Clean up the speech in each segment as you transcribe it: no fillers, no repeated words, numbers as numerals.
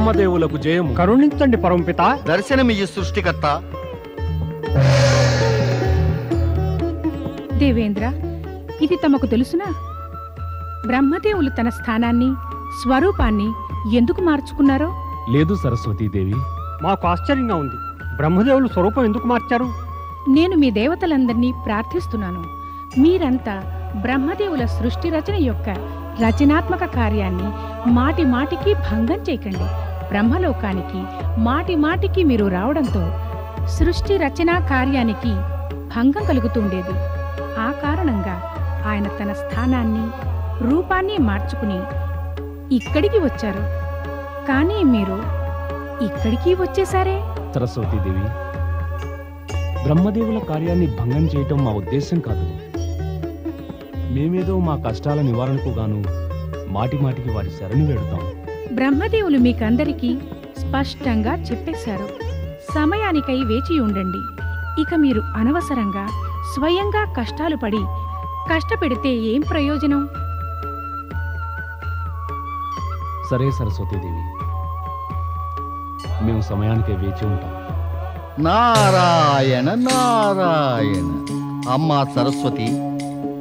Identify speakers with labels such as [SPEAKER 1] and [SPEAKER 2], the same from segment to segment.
[SPEAKER 1] బ్రహ్మదేవులకు జయము.
[SPEAKER 2] కరుణించండి పరమపిత.
[SPEAKER 3] దర్శనమియ్యి సృష్టికర్త.
[SPEAKER 4] దేవేంద్ర, ఇది తమకు తెలుసునా? బ్రహ్మదేవులు తన స్థానాన్ని, స్వరూపాన్ని ఎందుకు మార్చుకున్నారో?
[SPEAKER 1] లేదు సరస్వతీదేవి.
[SPEAKER 2] మాకు ఆశ్చర్యంగా ఉంది. బ్రహ్మదేవులు స్వరూపం ఎందుకు మార్చారు?
[SPEAKER 4] నేను మీ దేవతలందరినీ ప్రార్థిస్తున్నాను. మీరంతా బ్రహ్మదేవుల సృష్టి రచన యొక్క రచనాత్మక కార్యాన్ని మాటి మాటికి భంగం చేయకండి. బ్రహ్మలోకానికి మాటి మాటికి మీరు రావడంతో సృష్టి రచనా కార్యానికి భంగం కలుగుతుండేది. ఆ కారణంగా ఆయన తన స్థానాన్ని, రూపాన్ని మార్చుకుని ఇక్కడికి వచ్చారు. కానీ మీరు ఇక్కడికి వచ్చేసారే?
[SPEAKER 1] సరస్వతీదేవి, బ్రహ్మదేవుల కార్యాన్ని భంగం చేయటం మా ఉద్దేశం కాదు. మేమేదో మా కష్టాల నివారణకు గాను మాటి మాటికి వారి శరణు వేడుతాం.
[SPEAKER 4] బ్రహ్మదేవులు మీకందరికీ స్పష్టంగా చెప్పేశారు. సమయానికై వేచి ఉండండి. ఇక మీరు అనవసరంగా స్వయంగా కష్టాలు పడి కష్టపెడితే ఏం ప్రయోజనం?
[SPEAKER 1] సరే సరస్వతీదేవి, మేము సమయానికే వేచి ఉంటాం.
[SPEAKER 3] నారాయణ నారాయణ. అమ్మా సరస్వతి,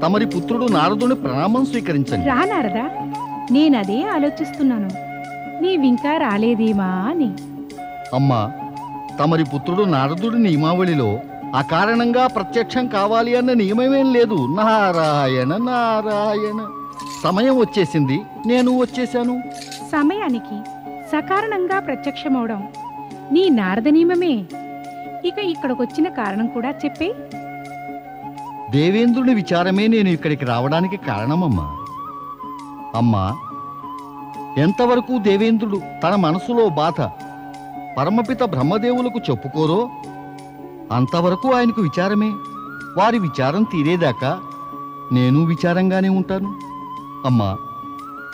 [SPEAKER 3] తమరి పుత్రుడు నారదుని ప్రణామం స్వీకరించండి.
[SPEAKER 4] రానారదా? నేనదే ఆలోచిస్తున్నాను, నీవింకా రాలేదేమా అని.
[SPEAKER 3] అమ్మా, తమరి పుత్రుడు నారదుడి నియమావళిలో అకారణంగా ప్రత్యక్షం కావాలి అన్న నియమమేం లేదు. నారాయణ నారాయణ. సమయం వచ్చేసింది, నేను వచ్చేశాను.
[SPEAKER 4] సమయానికి సకారణంగా ప్రత్యక్షమవడం నీ నారద నియమమే. ఇక ఇక్కడికొచ్చిన కారణం కూడా చెప్పే.
[SPEAKER 3] దేవేంద్రుని విచారమే నేను ఇక్కడికి రావడానికి కారణమమ్మా. అమ్మా, ఎంతవరకు దేవేంద్రుడు తన మనసులో బాధ పరమపిత బ్రహ్మదేవులకు చెప్పుకోరో అంతవరకు ఆయనకు విచారమే. వారి విచారం తీరేదాకా నేను విచారంగానే ఉంటాను. అమ్మా,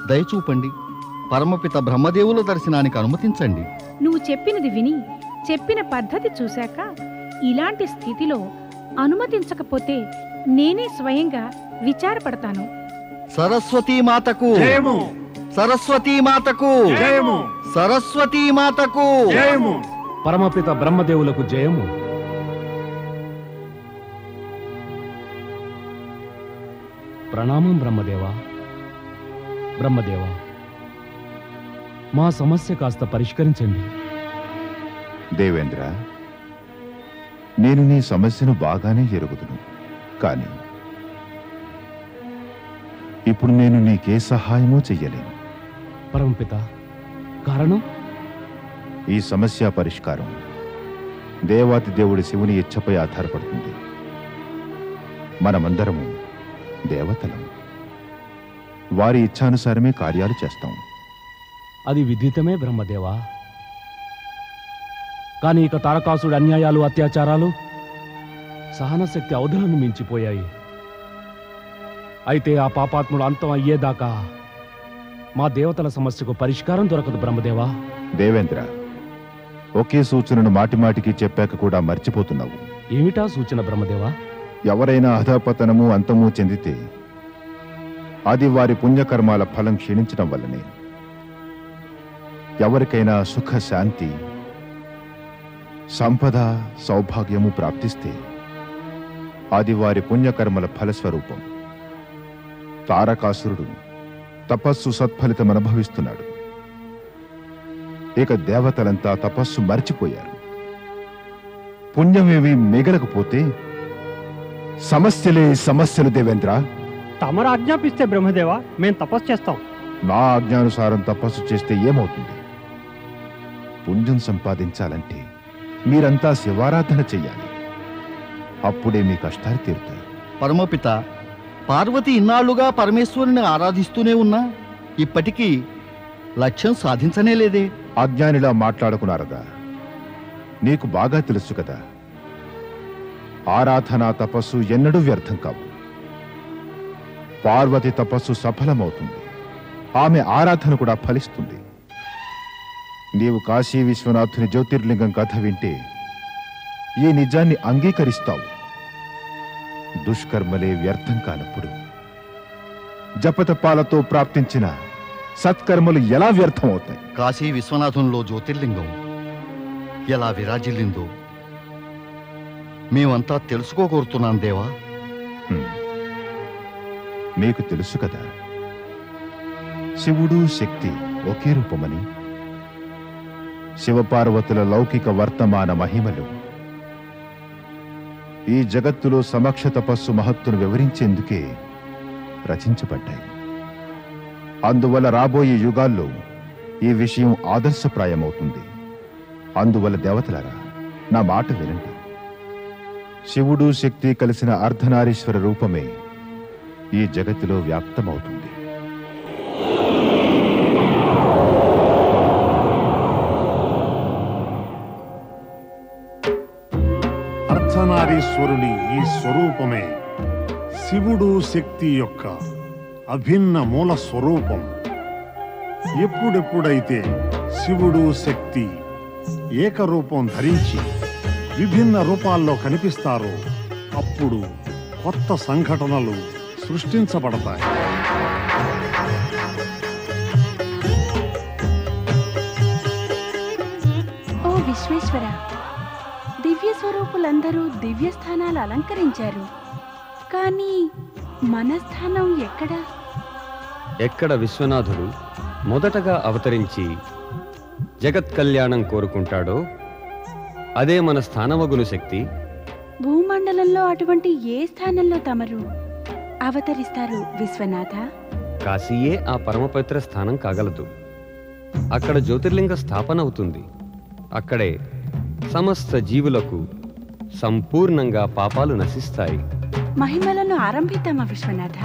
[SPEAKER 3] దయచూపండి, పరమపిత బ్రహ్మదేవుల దర్శనానికి అనుమతించండి.
[SPEAKER 4] నువ్వు చెప్పినది విని, చెప్పిన పద్ధతి చూశాక ఇలాంటి స్థితిలో అనుమతించకపోతే నేనే స్వయంగా విచారపడతాను.
[SPEAKER 3] సరస్వతీమాతకు సరస్వతీమాతకు సరస్వతీమాతకు
[SPEAKER 1] పరమపిత బ్రహ్మదేవులకు జయము. ప్రణామం బ్రహ్మదేవా. బ్రహ్మదేవా, మా సమస్య కాస్త పరిష్కరించండి.
[SPEAKER 5] దేవేంద్ర, నేను నీ సమస్యను బాగానే ఎరుగుదును. కానీ ఇప్పుడు నేను నీకే సహాయమూ చెయ్యలేను.
[SPEAKER 1] పరమపిత, కారణం?
[SPEAKER 5] ఈ సమస్య పరిష్కారం దేవాతి దేవుడి శివుని ఇచ్ఛపై ఆధారపడుతుంది. మనమందరము దేవతలం. వారి ఇచ్ఛానుసారమే కార్యాలు చేస్తాం.
[SPEAKER 1] అది విదితమే బ్రహ్మదేవా. కానీ ఇక తారకాసుడి అన్యాయాలు, అత్యాచారాలు సహనశక్తి అవధులను మించిపోయాయి. అయితే ఆ పాపాత్ముడు అంతం అయ్యేదాకా మా దేవతల సమస్యకు పరిష్కారం దొరకదు బ్రహ్మదేవా.
[SPEAKER 5] దేవేంద్ర, ఒకే సూచనను మాటిమాటికి చెప్పాక కూడా మర్చిపోతున్నావు.
[SPEAKER 1] ఏమిటా సూచన బ్రహ్మదేవా?
[SPEAKER 5] ఎవరైనా అధపతనము అంతము చెందితే అది వారి పుణ్యకర్మాల ఫలం క్షీణించడం వల్లనే. ఎవరికైనా సుఖ, శాంతి, సంపద, సౌభాగ్యము ప్రాప్తిస్తే అది వారి పుణ్యకర్మల ఫలస్వరూపం. తారకాసురుడు తపస్సు సత్ఫలితం అనుభవిస్తున్నాడు. ఇక దేవతలంతా తపస్సు మర్చిపోయారు. పుణ్యమేవి మిగలకపోతే సమస్యలే సమస్యలు. దేవేంద్ర,
[SPEAKER 2] తమరు ఆజ్ఞాపిస్తే బ్రహ్మదేవా మేం తపస్సు చేస్తాం.
[SPEAKER 5] నా ఆజ్ఞానుసారం తపస్సు చేస్తే ఏమవుతుంది? పుణ్యం సంపాదించాలంటే మీరంతా శివారాధన చెయ్యాలి. అప్పుడే మీ కష్టాలు తీరుతాయి.
[SPEAKER 3] పరమపిత, పార్వతి ఇన్నాళ్లుగా పరమేశ్వరుని ఆరాధిస్తూనే ఉన్నా ఇప్పటికీ లక్ష్యం సాధించనే లేదే.
[SPEAKER 5] అజ్ఞానిలా మాట్లాడుకున్నారదా? నీకు బాగా తెలుసు కదా, ఆరాధన తపస్సు ఎన్నడూ వ్యర్థం కావు. పార్వతి తపస్సు సఫలమవుతుంది, ఆమె ఆరాధన కూడా ఫలిస్తుంది. నీవు కాశీ విశ్వనాథుని జ్యోతిర్లింగం కథ వింటే ఈ నిజాన్ని అంగీకరిస్తావు. దుష్కర్మలే వ్యర్థం కానప్పుడు జపతపాలతో ప్రాప్తించిన సత్కర్మలు ఎలా వ్యర్థమవుతాయి?
[SPEAKER 3] కాశీ విశ్వనాథంలో జ్యోతిర్లింగం ఎలా విరాజిల్లిందో మేమంతా తెలుసుకోగోరుతున్నాం దేవా.
[SPEAKER 5] మీకు తెలుసు కదా, శివుడు శక్తి ఒకే రూపమని. శివపార్వతుల లౌకిక వర్తమాన మహిమలు ఈ జగత్తులో సమక్ష తపస్సు మహత్తును వివరించేందుకే రచించబడ్డాయి. అందువల్ల రాబోయే యుగాల్లో ఈ విషయం ఆదర్శప్రాయమవుతుంది. అందువల్ల దేవతలారా, నా మాట వినండి. శివుడు శక్తి కలిసిన అర్ధనారీశ్వర రూపమే ఈ జగత్తులో వ్యాప్తమవుతుంది.
[SPEAKER 6] అర్ధనారీశ్వరుని ఈ స్వరూపమే శివుడు శక్తి యొక్క అభిన్న మూల స్వరూపం. ఎప్పుడెప్పుడైతే శివుడు శక్తి ఏకరూపం ధరించి విభిన్న రూపాల్లో కనిపిస్తారో అప్పుడు కొత్త సంఘటనలు సృష్టించబడతాయి.
[SPEAKER 7] ఓ విశ్వేశ్వర, దివ్య స్వరూపులందరూ దివ్య స్థానాలు అలంకరించారు. కానీ మన స్థానం ఎక్కడా?
[SPEAKER 2] ఎక్కడ విశ్వనాథుడు మొదటగా అవతరించి జగత్ కళ్యాణం కోరుకుంటాడో అదే మన స్థానమగును శక్తి.
[SPEAKER 7] భూమండలంలో అటువంటి ఏ స్థానంలో తమరు అవతరిస్తారు విశ్వనాథ?
[SPEAKER 2] కాశీయే ఆ పరమపవిత్ర స్థానం కాగలదు. అక్కడ జ్యోతిర్లింగ స్థాపన అవుతుంది. అక్కడే సమస్త జీవులకు సంపూర్ణంగా పాపాలు నశిస్తాయి.
[SPEAKER 7] మహిమలను ఆరంభిద్దామా విశ్వనాథ?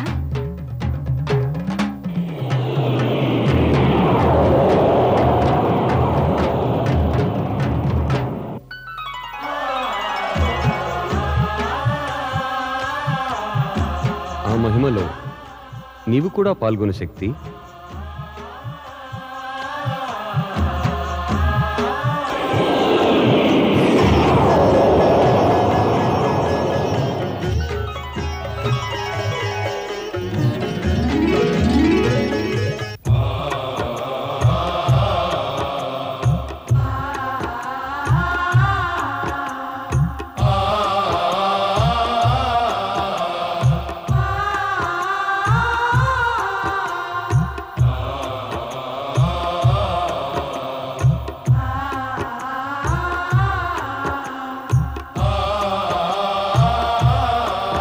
[SPEAKER 2] ఆ మహిమలో నీవు కూడా పాల్గొను శక్తి.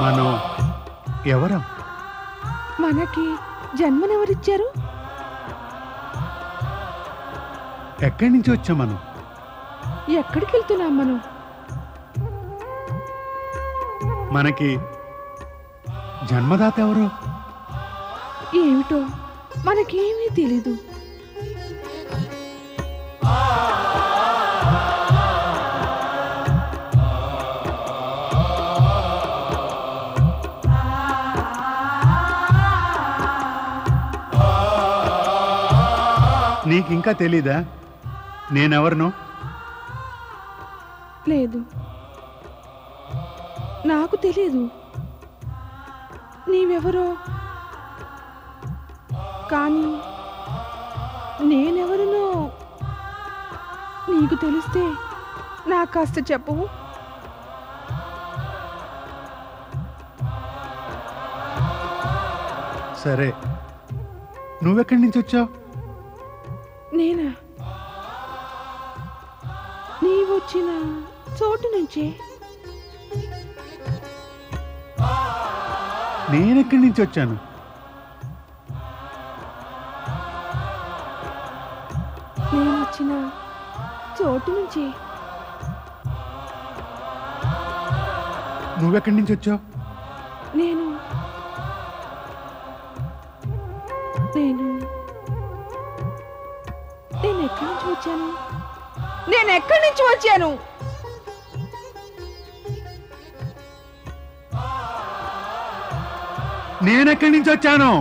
[SPEAKER 6] మనం ఎవరం?
[SPEAKER 4] మనకి జన్మనెవరిచ్చారు?
[SPEAKER 6] ఎక్కడి నుంచి వచ్చాం మనం?
[SPEAKER 4] ఎక్కడికి వెళ్తున్నాం మనం?
[SPEAKER 6] మనకి జన్మదాత ఎవరు?
[SPEAKER 4] ఏమిటో మనకేమీ తెలీదు.
[SPEAKER 6] నీకింకా తెలీదా నేనెవరినో?
[SPEAKER 4] లేదు, నాకు తెలీదు నీవెవరో. కానీ నేనెవరినో నీకు తెలిస్తే నాకు కాస్త చెప్పవు?
[SPEAKER 6] సరే, నువ్వెక్కడి నుంచి వచ్చావు?
[SPEAKER 4] నేనా? నీవొచ్చిన చోటు నుంచే.
[SPEAKER 6] నేనెక్కడి నుంచి వచ్చాను?
[SPEAKER 4] నేను వచ్చిన చోటు నుంచే.
[SPEAKER 6] నువ్వెక్కడి నుంచి వచ్చావు?
[SPEAKER 4] నేను నేను నేను ఎక్కడి నుంచి వచ్చాను? నేను ఎక్కడి నుంచి వచ్చాను?
[SPEAKER 6] నేనెక్కడి నుంచి వచ్చాను?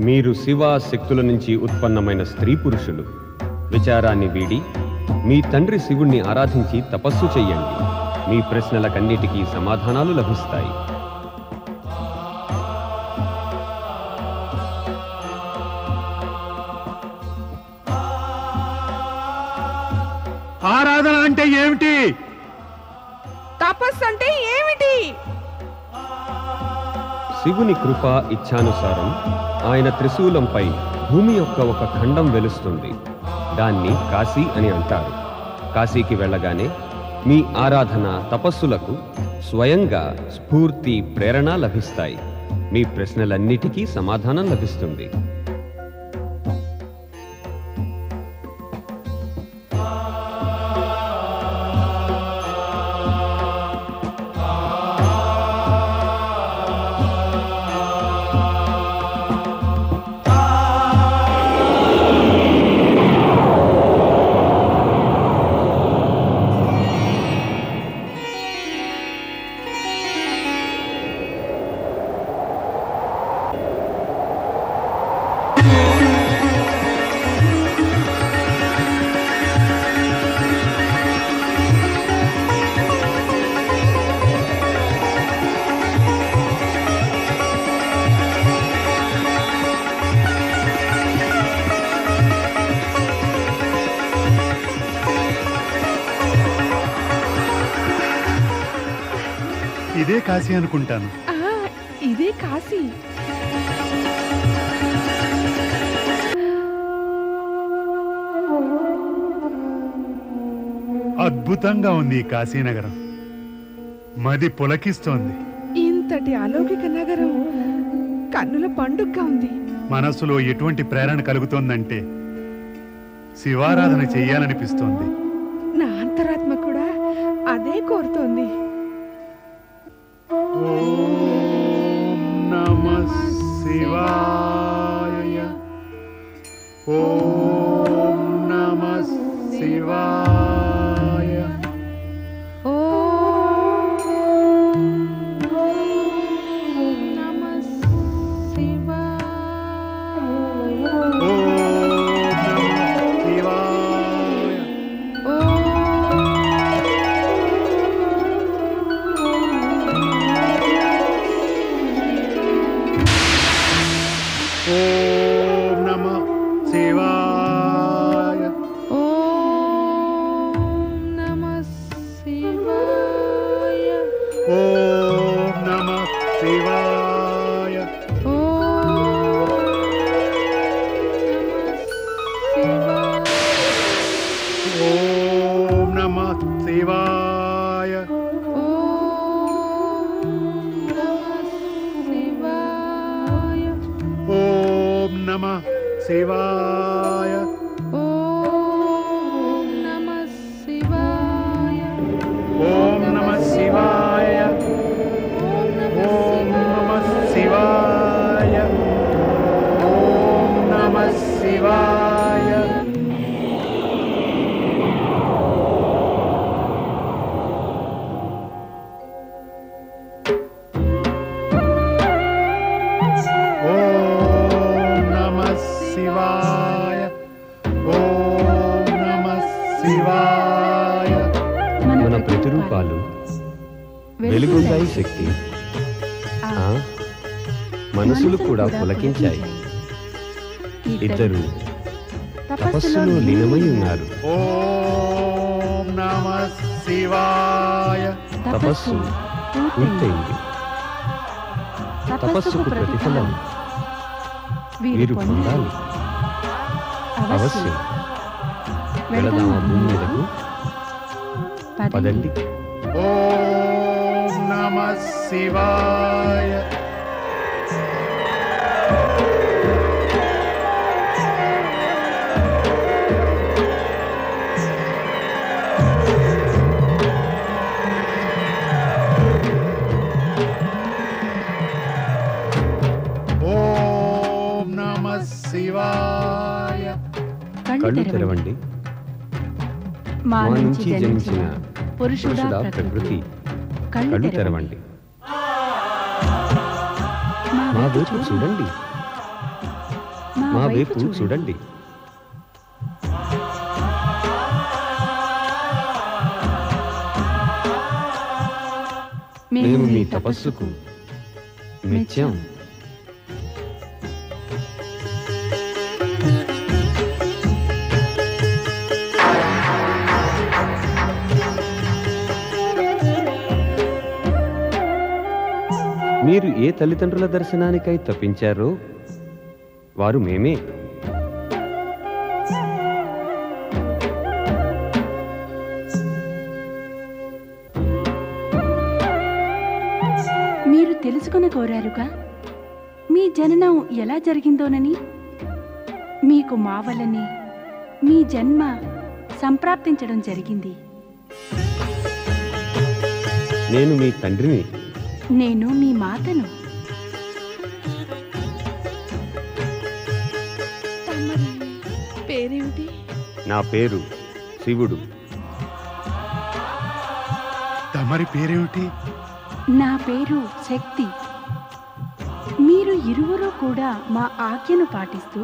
[SPEAKER 2] మీరు శివ శక్తుల నుంచి ఉత్పన్నమైన స్త్రీ పురుషులు. విచారాన్ని వీడి మీ తండ్రి శివుణ్ణి ఆరాధించి తపస్సు చెయ్యండి. మీ ప్రశ్నలకన్నిటికీ సమాధానాలు లభిస్తాయి.
[SPEAKER 6] ఆరాధన అంటే ఏమిటి?
[SPEAKER 4] తపస్సు అంటే ఏమిటి?
[SPEAKER 2] శివుని కృప ఇచ్ఛానుసారం ఆయన త్రిశూలంపై భూమి యొక్క ఒక ఖండం వెలుస్తుంది. దాన్ని కాశీ అని అంటారు. కాశీకి వెళ్ళగానే మీ ఆరాధన తపస్సులకు స్వయంగా స్ఫూర్తి, ప్రేరణ లభిస్తాయి. మీ ప్రశ్నలన్నిటికీ సమాధానం లభిస్తుంది.
[SPEAKER 6] ఇదే కాశీ అనుకుంటాను.
[SPEAKER 4] ఇదే కాశీ.
[SPEAKER 6] అద్భుతంగా ఉంది ఈ కాశీనగరం. మది పులకిస్తోంది.
[SPEAKER 4] ఇంతటి అలౌకిక నగరం కన్నుల పండుగగా ఉంది.
[SPEAKER 6] మనసులో ఎటువంటి ప్రేరణ కలుగుతోందంటే శివారాధన చెయ్యాలనిపిస్తోంది.
[SPEAKER 4] నా అంతరాత్మ కూడా అదే కోరుతోంది.
[SPEAKER 6] ఓం నమః శివాయ. ఓం నమః శివాయ.
[SPEAKER 4] ఓం నమః శివాయ.
[SPEAKER 6] ఓం నమః శివాయ. ఓం నమః శివాయ.
[SPEAKER 4] ఓం నమః శివాయ.
[SPEAKER 6] ఓం నమః శివాయ. ఓం నమః శివాయ. ఓం నమః శివాయ.
[SPEAKER 4] ఓం నమః శివాయ.
[SPEAKER 6] ఓం నమః శివాయ. ఓం నమః శివాయ. ఓం నమః శివాయ. ఓం నమః శివాయ. ఓం నమః శివాయ.
[SPEAKER 2] మన ప్రతిరూపాలు వెలుగుందాయి శక్తి. మనసులు కూడా పులకించాయి. ఇద్దరు తపస్సులో లీనమై ఉన్నారు.
[SPEAKER 6] ఓం నమః శివాయ.
[SPEAKER 2] తపస్సు పూర్తయింది. తపస్సుకు ప్రతిఫలం వీరు పొందాలి. అవశ్యం. వెళదామా భూమి మీదకు? పదండి.
[SPEAKER 6] ఓం నమః శివాయ. ఓం నమః శివాయ.
[SPEAKER 2] కళ్ళు తెరవండి.
[SPEAKER 7] మా
[SPEAKER 2] మా
[SPEAKER 7] నుంచి
[SPEAKER 2] నుంచి జనించిన
[SPEAKER 7] పురుషుడా
[SPEAKER 2] పురుషుడా ప్రకృతి కళ్ళు తెరవండి. మా వైపు చూడండి. మా వైపు చూడండి. మేము మీ తపస్సుకు మెచ్చాం. మీరు ఏ తల్లిదండ్రుల దర్శనానికై తప్పించారో వారు మేమే.
[SPEAKER 7] మీరు తెలుసుకుని కోరారుగా మీ జననం ఎలా జరిగిందోనని. మీకు మా వల్లనే మీ జన్మ సంప్రాప్తించడం జరిగింది.
[SPEAKER 2] నేను మీ తండ్రిని.
[SPEAKER 7] నేను మీ మాతను.
[SPEAKER 4] తమరి పేరేమిటి?
[SPEAKER 2] నా పేరు శివుడు.
[SPEAKER 6] తమరి పేరేమిటి?
[SPEAKER 7] నా పేరు శక్తి. మీరు ఇరువురు కూడా మా ఆజ్ఞను పాటిస్తూ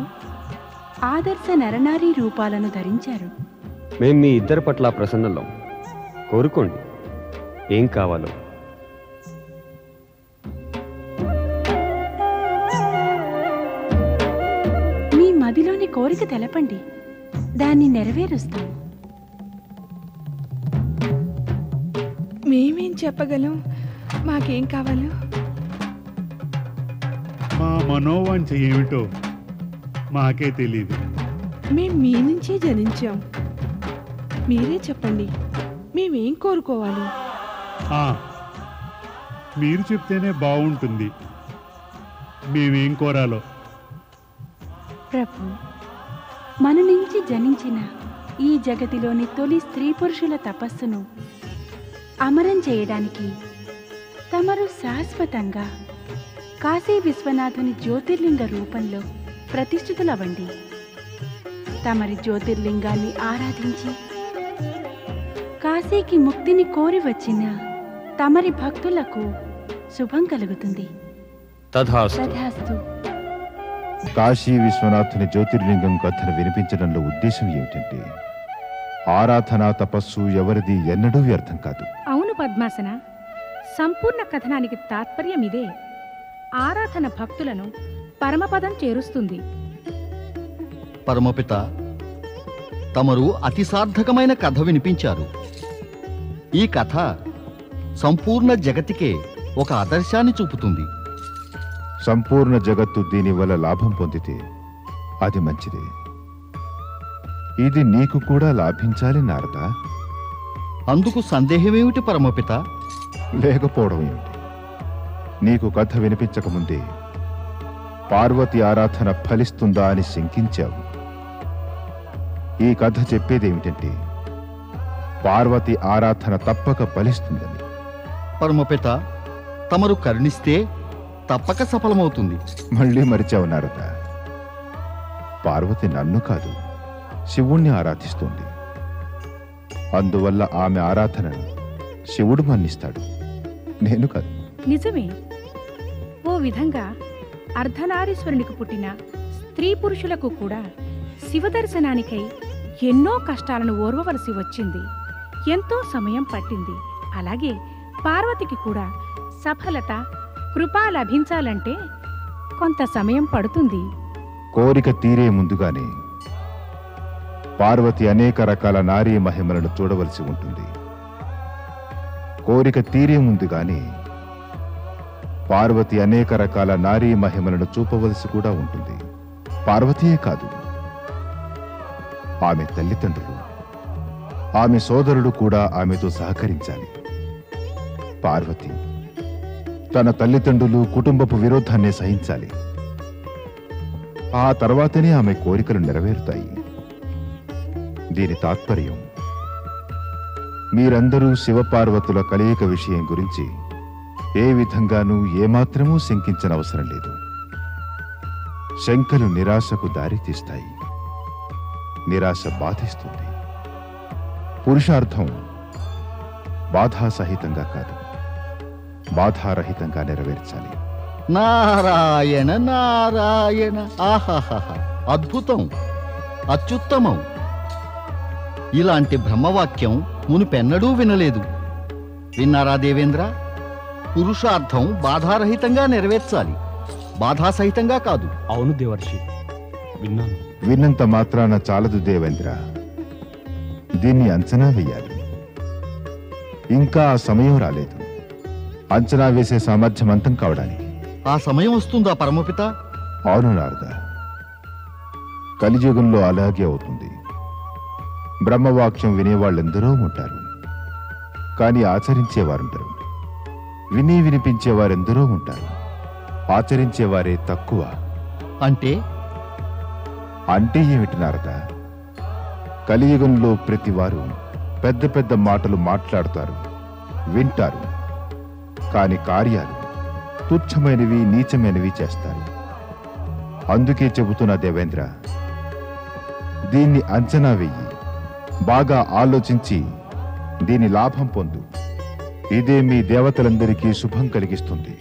[SPEAKER 7] ఆదర్శ నరనారీ రూపాలను ధరించారు.
[SPEAKER 2] మేం మీ ఇద్దరి పట్ల ప్రసన్నులం. కోరుకోండి, ఏం కావాలో.
[SPEAKER 7] మీ మదిలోని కోరిక తెలపండి, దాన్ని నెరవేరుస్తాం.
[SPEAKER 4] మేమేం చెప్పగలం? మాకేం కావాలో?
[SPEAKER 6] మా మనోవాంఛ ఏమిటో మాకే తెలీదు.
[SPEAKER 4] మేం మీ నుంచే జనించాం. మీరే చెప్పండి, మేమేం కోరుకోవాలి?
[SPEAKER 6] ఆ, మీరు చెప్తేనే బాగుంటుంది. మేమేం కోరాలో.
[SPEAKER 7] ప్రభు, మన నుంచి జనించిన ఈ జగతిలోని తొలి స్త్రీ పురుషుల తపస్సును అమరం చేయడానికి తమరు శాశ్వతంగా కాశీ విశ్వనాథుని జ్యోతిర్లింగ రూపంలో ప్రతిష్ఠితులవ్వండి. తమరి జ్యోతిర్లింగాన్ని ఆరాధించి కాశీకి ముక్తిని కోరి వచ్చిన తమరి భక్తులకు శుభం కలుగుతుంది.
[SPEAKER 2] తథాస్తు.
[SPEAKER 7] తథాస్తు.
[SPEAKER 5] కాశీ విశ్వనాథుని జ్యోతిర్లింగం కథను వినిపించడంలో ఉద్దేశం ఏమిటంటే, ఆరాధనా తపస్సు ఎవరిది ఎన్నడూ వ్యర్థం కాదు.
[SPEAKER 8] అవును పద్మాసన, సంపూర్ణ కథనానికి తాత్పర్యం ఇదే. ఆరాధన భక్తులను పరమపదం చేరుస్తుంది.
[SPEAKER 3] పరమపిత, తమరు అతి సార్థకమైన కథ వినిపించారు. ఈ కథ సంపూర్ణ జగతికే ఒక ఆదర్శాన్ని చూపుతుంది.
[SPEAKER 5] సంపూర్ణ జగత్తు దీనివల్ల లాభం పొందితే అది మంచిదే. ఇది నీకు కూడా లాభించాలి నారదా.
[SPEAKER 3] అందుకు సందేహమేమిటి పరమపిత?
[SPEAKER 5] లేకపోవడం ఏమిటి? నీకు కథ వినిపించకముందే పార్వతి ఆరాధన ఫలిస్తుందా అని శంకించావు. ఈ కథ చెప్పేదేమిటంటే, పార్వతి ఆరాధన తప్పక ఫలిస్తుందని.
[SPEAKER 3] పరమపిత, తమరు కరుణిస్తే తప్పక సఫలమవుతుంది.
[SPEAKER 5] మళ్ళీ మరిచావు నారదా. పార్వతి నన్ను కాదు, శివుణ్ణి ఆరాధిస్తుంది. అందువల్ల ఆమె ఆరాధనను శివుడు మన్నిస్తాడు, నేను కాదు.
[SPEAKER 8] నిజమే. ఓ విధంగా అర్ధనారీశ్వరునికి పుట్టిన స్త్రీ పురుషులకు కూడా శివదర్శనానికై ఎన్నో కష్టాలను ఓర్వవలసి వచ్చింది. ఎంతో సమయం పట్టింది. అలాగే పార్వతికి కూడా సఫలత, కృప లభించాలంటే కొంత సమయం పడుతుంది.
[SPEAKER 5] కోరిక తీరే ముందుగానే పార్వతి అనేక రకాల నారీ మహిమలను చూడవలసి ఉంటుంది. కోరిక తీరే ముందుగానే పార్వతి అనేక రకాల నారీ మహిమలను చూపవలసి కూడా ఉంటుంది. పార్వతీయే కాదు, ఆమె తల్లిదండ్రులు, ఆమె సోదరుడు కూడా ఆమెతో సహకరించాలి. పార్వతి తన తల్లిదండ్రులు, కుటుంబపు విరోధాన్ని సహించాలి. ఆ తర్వాతనే ఆమె కోరికలు నెరవేరుతాయి. దీని తాత్పర్యం, మీరందరూ శివపార్వతుల కలయిక విషయం గురించి ఏ విధంగానూ ఏమాత్రమూ శంకించనవసరం లేదు. శంకలు నిరాశకు దారితీస్తాయి. నిరాశ బాధిస్తుంది. పురుషార్థం బాధాసహితంగా కాదు, బాధారహితంగా నెరవేర్చాలి.
[SPEAKER 3] నారాయణ నారాయణ, ఆహాహా, అద్భుతం, అత్యుత్తమం. ఇలాంటి బ్రహ్మవాక్యం మునుపెన్నడూ వినలేదు. విన్నారా దేవేంద్ర? పురుషార్థం బాధారహితంగా నెరవేర్చాలి, బాధాసహితంగా కాదు.
[SPEAKER 1] అవును దేవర్షి, విన్నాను.
[SPEAKER 5] విన్నంత మాత్రాన చాలదు దేవేంద్ర, దీన్ని అంచనా వేయాలి. ఇంకా ఆ సమయం రాలేదు. అంచనా వేసే సామర్థ్యం అంతం కావడానికి.
[SPEAKER 3] ఆ సమయం వస్తుందా పరమపిత?
[SPEAKER 5] అవును నారద, కలియుగంలో అలాగే అవుతుంది. బ్రహ్మవాక్యం వినేవాళ్ళెందరో ఉంటారు, కానీ ఆచరించేవారుంటారు. విని వినిపించేవారెందరో ఉంటారు, ఆచరించేవారే తక్కువ.
[SPEAKER 3] అంటే
[SPEAKER 5] అంటే ఏమిటి నారద? కలియుగంలో ప్రతివారు పెద్ద పెద్ద మాటలు మాట్లాడుతారు, వింటారు, కాని కార్యాలు తుచ్చమైనవి, నీచమైనవి చేస్తారు. అందుకే చెబుతున్నా దేవేంద్ర, దీన్ని అంచనా వెయ్యి, బాగా ఆలోచించి దీని లాభం పొందు. ఇదే మీ దేవతలందరికీ శుభం కలిగిస్తుంది.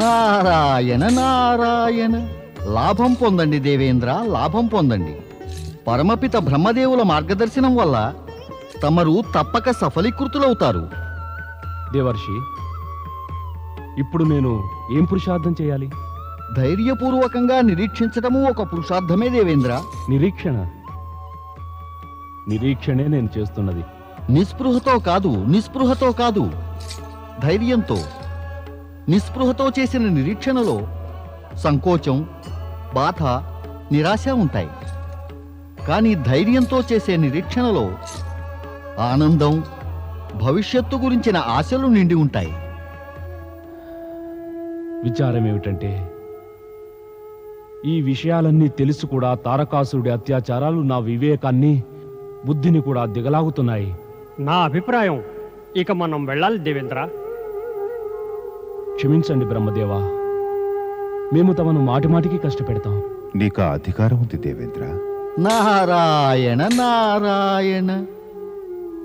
[SPEAKER 3] నారాయణ నారాయణ. లాభం పొందండి దేవేంద్ర, లాభం పొందండి. పరమపిత బ్రహ్మదేవుల మార్గదర్శనం వల్ల తమరు తప్పక సఫలీకృతులవుతారు.
[SPEAKER 1] దేవర్షి, ఇప్పుడు నేను ఏం పురుషార్థం చేయాలి?
[SPEAKER 3] ధైర్యపూర్వకంగా నిరీక్షించటము ఒక పురుషార్థమే దేవేంద్ర.
[SPEAKER 1] నిరీక్షణ? నిరీక్షణే నేను చేస్తున్నది.
[SPEAKER 3] నిస్పృహతో కాదు, నిస్పృహతో కాదు, ధైర్యంతో. నిస్పృహతో చేసిన నిరీక్షణలో సంకోచం, బాధ, నిరాశ ఉంటాయి. కానీ ధైర్యంతో చేసే నిరీక్షణలో ఆనందం, భవిష్యత్తు గురించిన ఆశలు నిండి ఉంటాయి.
[SPEAKER 1] విచారం ఏమిటంటే, ఈ విషయాలన్నీ తెలుసు కూడా తారకాసురుడి అత్యాచారాలు నా వివేకాన్ని, బుద్ధిని కూడా దిగలాగుతున్నాయి.
[SPEAKER 9] నా అభిప్రాయం ఇక మనం వెళ్ళాలి దేవేంద్ర.
[SPEAKER 1] క్షమించండి బ్రహ్మదేవా, మేము తమను మాటిమాటికి కష్టపెడతాం.
[SPEAKER 5] నీకా అధికారం ఉంది దేవేంద్ర.
[SPEAKER 3] నారాయణ నారాయణ.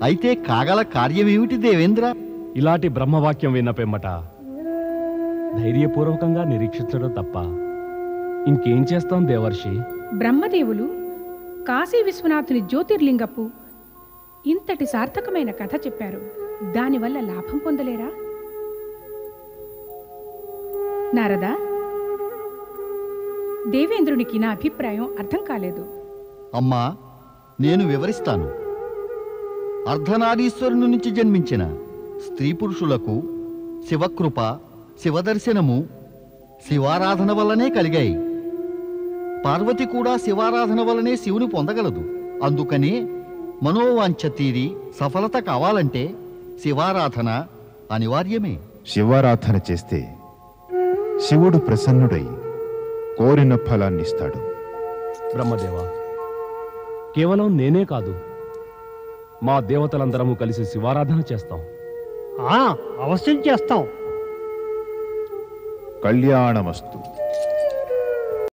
[SPEAKER 3] అయితే కాగల కార్యమేమిటి దేవేంద్ర?
[SPEAKER 1] ఇలాంటి బ్రహ్మవాక్యం విన్న పిమ్మట ధైర్యపూర్వకంగా నిరీక్షించడం తప్ప ఇంకేం చేస్తాం దేవర్షి?
[SPEAKER 8] బ్రహ్మదేవులు కాశీ విశ్వనాథుని జ్యోతిర్లింగపు ఇంతటి సార్థకమైన కథ చెప్పారు. దానివల్ల లాభం పొందలేరా? నారదా, దేవేంద్రునికి నా అభిప్రాయం అర్థం కాలేదు.
[SPEAKER 3] అమ్మా, నేను వివరిస్తాను. అర్ధనారీశ్వరుని నుంచి జన్మించిన స్త్రీ పురుషులకు శివకృప, శివదర్శనము, శివారాధన వల్లనే కలిగాయి. పార్వతి కూడా శివారాధన వల్లనే శివుని పొందగలదు. అందుకనే మనోవాంఛ తీరి సఫలత కావాలంటే శివారాధన అనివార్యమే.
[SPEAKER 5] శివారాధన చేస్తే శివుడు ప్రసన్నుడై కోరిన ఫలాన్నిస్తాడు.
[SPEAKER 1] బ్రహ్మదేవా, కేవలం నేనే కాదు, మా దేవతలందరము కలిసి శివారాధన చేస్తాం.
[SPEAKER 9] అవశ్యం చేస్తాం.
[SPEAKER 5] కళ్యాణమస్తు.